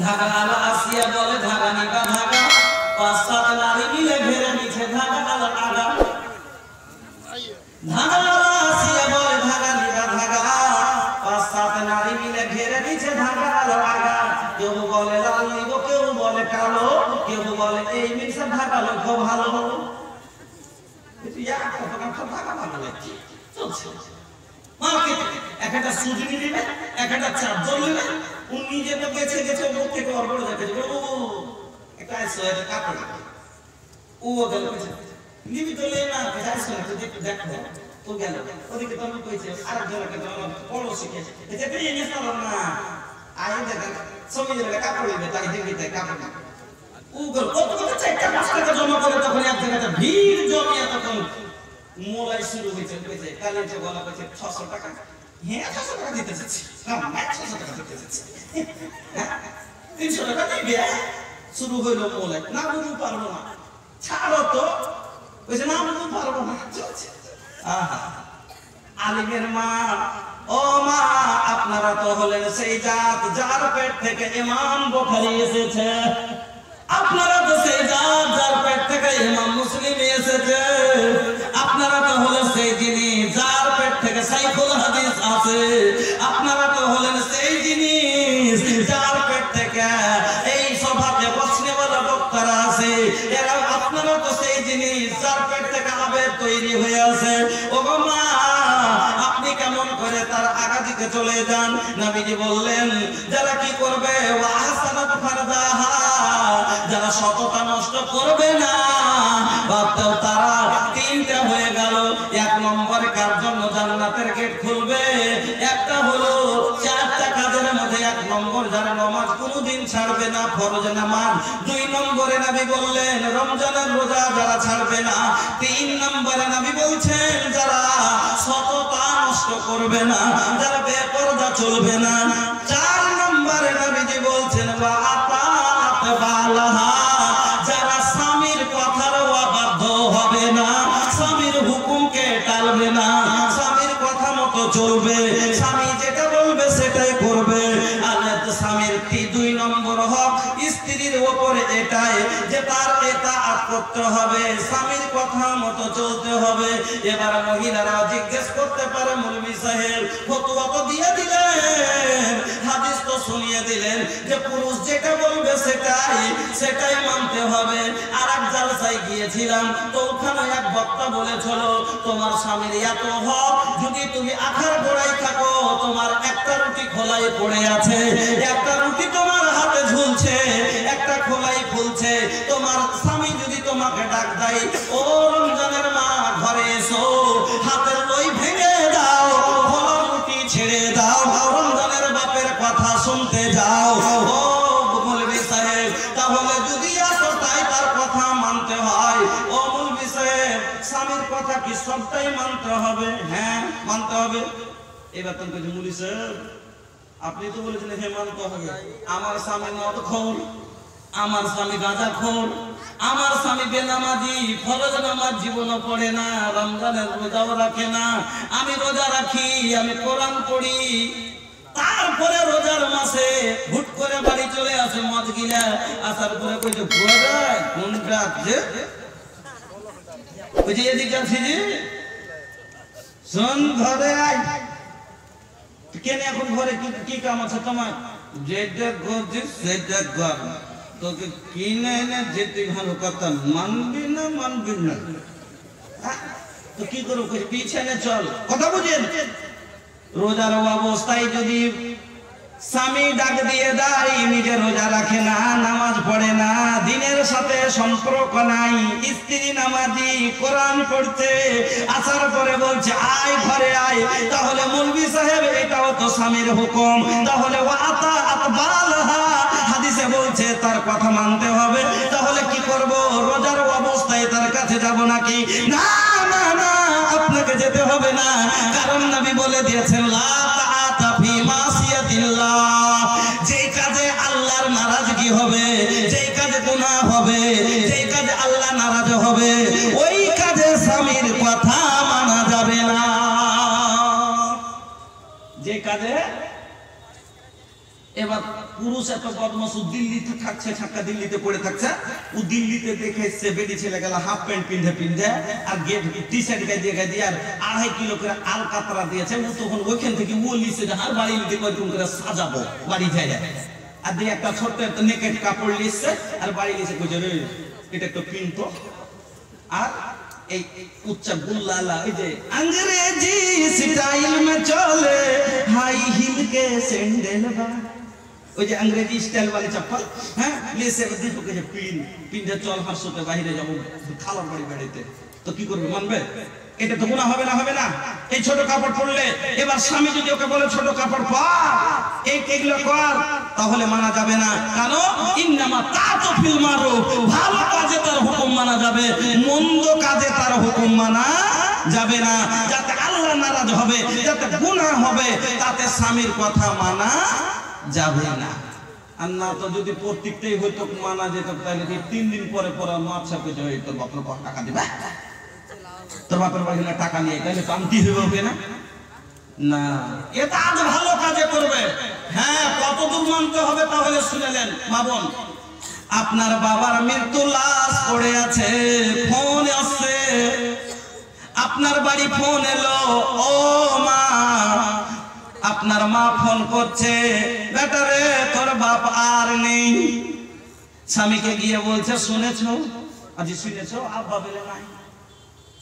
ধাগাওয়ালা আসিয়া বলে ধাগা নিবা ধাগা, 5-7 নারী মিলে ঘেরে নিচে ধাগাওয়ালা আগা। ধাগাওয়ালা আসিয়া বলে ধাগা নিবা ধাগা, 5-7 নারী মিলে ঘেরে নিচে ধাগাওয়ালা আগা। কেউ বলে লাল নিব, কেউ বলে কালো, কেউ বলে এই মিক্সে ধাগা লক্ষ্য ভালো। একটা সুজি নিবে, একটা চাদর নিবে, উনি যে তো গেছে গেছে মুখ থেকে অর্পণ যাচ্ছে একটা সোয়েটার কাপড় ও গেল নিবি তো লে না যাইছ না তুই দেখো তো গেল ওদিকে তো আমি কইছে আরেকজনকে তো বড় শিখে এটা তো এনে সারা না আই দেখেন সবই জায়গা কাপড় নিবে তাই দেখবি তাই কাপড় ও গেল কত কত 4-5 টাকা জমা করে তখন এক জায়গাতে ভিড় জমিয়ে তখন মোলাই শুরু হয়েছে কইছে কালে যে বলা কইছে 600 টাকা। হ্যাঁ 600 টাকা দিতে চাচ্ছি না মাত্র 600 টাকা দিতে চাচ্ছি 300 টাকা দিবি শুরু হইল মোলাই না বুঝু পারবো না ছাড়ো তো কইছে না বুঝু পারবো না চলছে। আহা আলিমের মা ও মা আপনারা তো হলেন সেই জাত যার পেট থেকে ইমাম বুখারী এসেছে, আপনারা তো সেই জাত যার পেট থেকে ইমাম মুসলিম এসেছে, আপনারা তো হলেন সেই জিনিস যার পেট থেকে সাইখুল হাদিস আছে, আপনারা তো হলেন সেই জিনিস যার পেট থেকে এই সভাতে বসনেওয়ালা বক্তারা আছে, এরা আপনারা তো সেই জিনিস যার পেট থেকে আবেগ তৈরি হয়ে আছে। ও মা আপনি কেমন করে তার আগা দিকে চলে যান? নবীজি বললেন যারা কি করবে ওয়াহসানাত ফারদাহা, যারা সততা নষ্ট করবে না ভাবতেও তারা 3টা হয়ে গেল। 1 নম্বর কার জন্য জান্নাতের গেট খুলবে? একটা হলো 4টা কাজের মধ্যে 1 নম্বর যারা নামাজ কোনোদিন ছাড়বে না, ফরজ নামাজ। 2 নম্বরে নবী বললেন রমজানের রোজা যারা ছাড়বে না। 3 নম্বরে নবী বলছেন যারা সততা নষ্ট করবে না, যারা বেপরদা চলবে না। 4 নম্বরে নবীজি বলছেন ওয়া আতাত বালাহা, যারা স্বামীর কথার অবাধ্য হবে না, স্বামীর হুকুমকে টালবে না, স্বামীর কথা মতো চলবে, স্বামী যেটা বলবে সেটাই করবে। আর স্বামীর 2 নম্বর হক স্ত্রীর উপরে এটাই যে তার ইতাআত করতে হবে, স্বামীর কথা মতো চলতে হবে। এবার মহিলারা জিজ্ঞেস করতে পারে মৌলভী সাহেব ফতোয়া তো দিয়ে দিলেন, হাদিস তো শুনিয়ে দিলেন যে পুরুষ যেটা বলবে সেটাই মানতে হবে। আর এক জালসায় গিয়েছিলাম তো ওখানে এক বক্তা বলেছিল তোমার স্বামীর এত হক, যদি তুমি আখার গোড়ায় থাকো তোমার একটা রুটি খোলাই পড়ে আছে, একটা রুটি তোমার হাতে ঝুলছে, একটা খোলাই ফুলছে, তোমার স্বামী যদি তোমাকে ডাক দেয় ও রমজানের মা ঘরে এসো, হাতের ওই ভেঙে দাও, খোলা রুটি ছেড়ে দাও, রমজানের বাপের কথা শুনতে যাও। ও মৌলভী সাহেব তাহলে যদি আসো তাই তার কথা মানতে হয়। ও মৌলভী সাহেব স্বামীর কথা কি সবটাই মানতে হবে? হ্যাঁ মানতে হবে। এবার তুমি বলছো মৌলভী সাহেব আপনি তো বলেছেন হ্যাঁ মানতে হবে, আমার স্বামী মদখোর, আমার স্বামী গাঁজাখোর, আমার স্বামী বেনামাজি, ফরজ নামাজ জীবনও পড়ে না, রমজানের রোজাও রাখে না, আমি রোজা রাখি, আমি কোরআন পড়ি, তারপরে রোজার মাসে হুট করে বাড়ি চলে আসে মদ গিলা, আসার পরে কইছে ঘোড়ায় কোনটা যে কইছে এদিকে আছি যে শোন ঘরে আয়। কেন এখন ঘরে কি কাম আছে তোমার? যেটা করছিস সেটা কর, তোকে কিনে এনে যেতে ভালো কথা মানবি না মানবি না তো কি করবো? পিছনে চল, কথা বুঝেন। রোজার অবস্থায় যদি স্বামী ডাক দিয়ে দেয়, নিজে রোজা রাখে না, নামাজ পড়ে না, দিনের সাথে সম্পর্ক নাই, স্ত্রী নামাজি কোরআন পড়ছে, আসার পরে বলছে আয় ঘরে আয়, তাহলে মৌলভী সাহেব এটাও তো স্বামীর হুকুম, তাহলে হাদিসে বলছে তার কথা মানতে হবে। তাহলে কি করব? রোজার অবস্থায় তার কাছে যাব নাকি? না না না, আপনাকে যেতে হবে না, কারণ নবী বলে দিয়েছেন লা তাআতা ফি মাসিয়াতিল্লাহ, যেই কাজে আল্লাহর নারাজগি হবে, যেই কাজে গুনাহ হবে, যেই কাজে আল্লাহ নারাজ হবে, ওই কাজে স্বামীর কথা মানা যাবে না। যে কাজে এবার পুরুষ এত বদমাশ, দিল্লিতে থাকছে, ছাক্কা দিল্লিতে পড়ে থাকছে, ও দিল্লিতে দেখে এসছে বেডি ছেলে গেল হাফ প্যান্ট পিন্ধে আর টি শার্ট গায়ে আর 2.5 কিলো করে আলকাতরা দিয়েছে। ও তখন ওইখান থেকে ও লিখছে আর বাড়ি নিতে কয়রকম করে সাজাবো বাড়ি যায় আর দিয়ে একটা ছোট্ট একটা নেকেট কাপড় লিখছে আর বাড়ি লিখছে কইছে রে এটা একটা পিনতো। আর এই উচ্চা গুল্লালা ওই যে अंग्रेजी স্টাইল মে চলে হাই হিল কে স্যান্ডেল বা ওই যে अंग्रेजी স্টাইল वाले चप्पल হ্যাঁ লিখছে দেখো যে পিনটা চল হাসতে বাইরে যাব খালার বাড়ি বেড়াইতে। তো কি করবে, মানবে? এটা তো গুনাহ হবে না? হবে না? এই ছোট কাপড় পরলে এবার স্বামী যদি ওকে বলে ছোট কাপড় পর, এই এগুলো কর, তাহলে মানা যাবে না। কেন? ইন্নামা তাতু ফিল মারুফ, ভালো কাজে তার হুকুম মানা যাবে, মন্দ কাজে তার হুকুম মানা যাবে না। যাতে আল্লাহ নারাজ হবে, যাতে গুনাহ হবে, তাতে স্বামীর কথা মানা যাবে না। আর না তো যদি প্রত্যেকটাই হয়তো মানা যেত তাহলে 3 দিন পরে পরে মাপ ছাপে যায় তোর বাপের টাকা দিবা, তোর বাপের বাড়ি টাকা নিয়ে তাহলে কামতি হবে না? না, এটা আজ ভালো কাজে করবে। হ্যাঁ, কত দূর মানতে হবে তাহলে শুনে নেন মা বোন। আপনার বাবার মৃত্যু লাশ পড়ে আছে, ফোন আসছে, আপনার বাড়ি ফোন এলো, ও মা, আপনার মা ফোন করছে, বেটা রে তোর বাপ আর নেই। স্বামীকে গিয়ে বলছে শুনেছো, আজ শুনেছো আব্বা বলে নাই,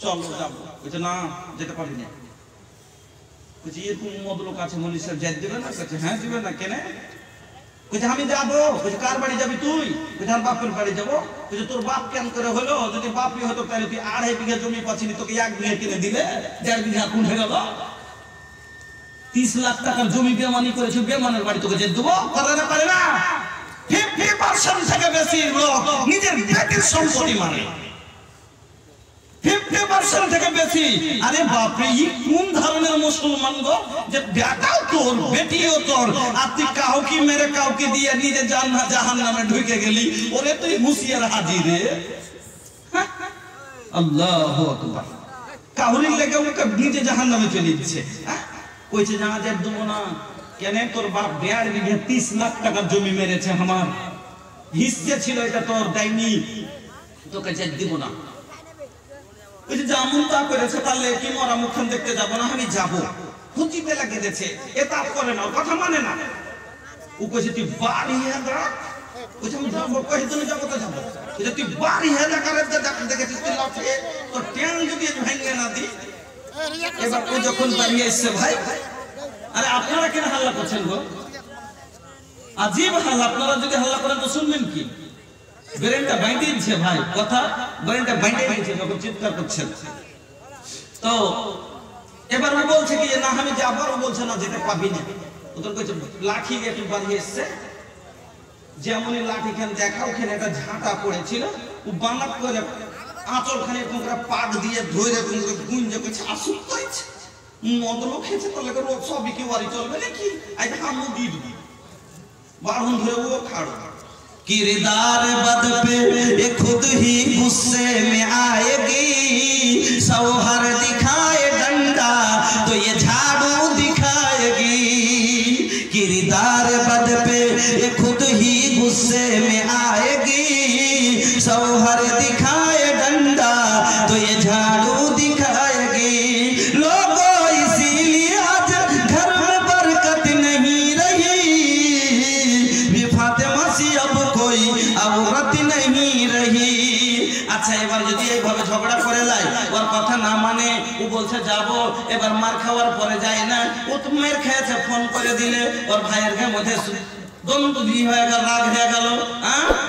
চলো যাবো। বলছে না যেতে পারবি না। বলছে এরকম মদলোক আছে মনীষের যাই দিবে না? বলছে হ্যাঁ দিবে না, কেন? বলছে আমি যাবো। বলছে কার বাড়ি যাবি তুই? বলছে আর বাপের বাড়ি যাবো। বলছে তোর বাপ কেন করে হলো? যদি বাপই হতো তাহলে তুই 2.5 বিঘা জমি পাচ্ছিনি, তোকে 1 বিঘা কিনে দিলে, 1.5 বিঘা উঠে গেল। 30 লাখ টাকার জমি বেমানি করেছে, বেমানের বাড়ি তোকে যেতে দেবো? পারে না, পারে না। 50% থেকে বেশি লোক নিজের বেটির সম্পত্তি মানে, 50% থেকে বেশি। আরে বাপরে, এই কোন ধরনের মুসলমান গো, যে বেটাও তোর বেটিও তোর, আর তুই কাউকে মেরে কাউকে দিয়ে নিজে জাহান্নামে ঢুকে গেলি। ওরে তুই হুঁশিয়ার হাজির রে। আল্লাহু আকবার। কাউরির লেগে ওকে নিজে জাহান্নামে চলে দিচ্ছে। কইছে জানা যায় দেবো না, কেন? তোর বাপ 1.5 বিঘা 30 লাখ টাকার জমি মেরেছে, আমার হিস্সে ছিল, এটা তোর দেয়নি, তোকে যে দিব না। ওই যে যেমন তা করেছে, তাহলে কি মরা মুখখান দেখতে যাবো না? আমি যাবো। খুঁজিতে লাগিয়ে দিয়েছে, এটা করে না, কথা মানে না। ও কইছে তুই বাড়ি হেদা, কইছে আমি যাবো, কই দিন যাবো তো যাবো। কইছে তুই বাড়ি হেদা করে দেখেছিস তুই লাফে, তোর ট্যাং যদি ভাঙে না দি। এবার ও যখন দাঁড়িয়ে এসছে, ভাই আরে আপনারা কেন হাল্লা করছেন গো? আজীব হাল্লা। আপনারা যদি হাল্লা করেন তো শুনবেন কি? ব্রেনটা বাইন্ডে দিচ্ছে ভাই, কথা ব্রেনটা বাইন্ডে দিচ্ছে যখন চিৎকার করছেন। তো এবার ও বলছে কি না আমি যাবো, ও বলছে না যেতে পাবি না। ওদের কইছে লাঠি একটু বাড়িয়ে এসছে, যেমনই লাঠি খান দেখা, ওখানে একটা ঝাঁটা পড়েছিল, ও বানাক করে আঁচলখানে তোমরা পাট দিয়ে ধরে গুঞ্জে কইছে আসুক কইছে মদলো খেয়েছে, তাহলে রোগ সবই কি বাড়ি চলবে নাকি? আই হামু দি বারণ ধরে ও খাড়ো। किरदार बद पे ये खुद ही गुस्से में आएगी, सौहर दिखाए डंडा तो ये झाड़ू दिखाएगी। किरदार बद पे ये खुद ही गुस्से में आएगी, सौहर दिखाए डंडा तो ये झाड़ू दिखाएगी। लोगों इसीलिए आज घर में बरकत नहीं रही, फातिमा सी अब कोई औरत नहीं रही। আচ্ছা, এবার যদি এইভাবে ঝগড়া করে লাই, ওর কথা না মানে, ও বলছে যাবো, এবার মার খাওয়ার পরে যায় না, ও তো মেয়ের খেয়েছে, ফোন করে দিলে ওর ভাইয়ের মধ্যে দ্বন্দ্ব হয়ে গেল, রাগ হয়ে গেল।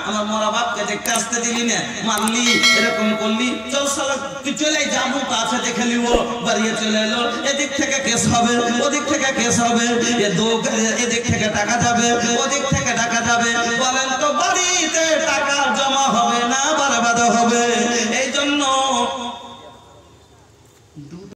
আমার মরা বাপকে দেখতে আসতে দিলি না, মারলি, এরকম করলি, চল সালা তুই চলে যাবো, তো আছে দেখে নিব। বাড়িয়ে চলে এলো, এদিক থেকে কেস হবে, ওদিক থেকে কেস হবে, এদিক থেকে টাকা যাবে, ওদিক থেকে টাকা যাবে। বলেন